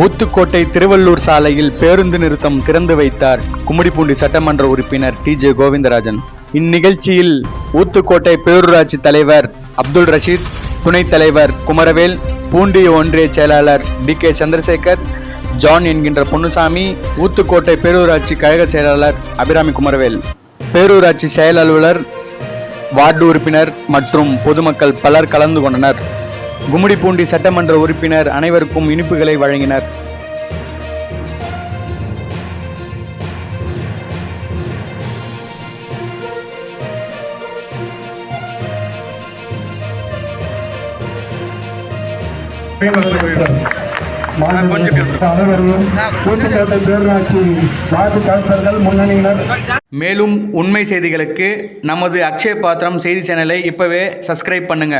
ஊத்துக்கோட்டை திருவள்ளூர் சாலையில் பேருந்து நிறுத்தம் திறந்து வைத்தார் கும்மிடிப்பூண்டி சட்டமன்ற உறுப்பினர் டி.ஜே. கோவிந்தராஜன். இந்நிகழ்ச்சியில் ஊத்துக்கோட்டை பேரூராட்சி தலைவர் அப்துல் ரஷீத், துணைத் தலைவர் குமரவேல், பூண்டி ஒன்றிய செயலாளர் டி.கே. சந்திரசேகர், ஜான் என்கின்ற பொன்னுசாமி, ஊத்துக்கோட்டை பேரூராட்சி கழக செயலாளர் அபிராமி குமரவேல், பேரூராட்சி செயல் அலுவலர், வார்டு உறுப்பினர் மற்றும் பொதுமக்கள் பலர் கலந்து கொண்டனர். கும்மிடிப்பூண்டி சட்டமன்ற உறுப்பினர் அனைவருக்கும் இனிப்புகளை வழங்கினர். மேலும் உண்மை செய்திகளுக்கு நமது அக்ஷய பாத்திரம் செய்தி சேனலை இப்பவே சப்ஸ்கிரைப் பண்ணுங்க.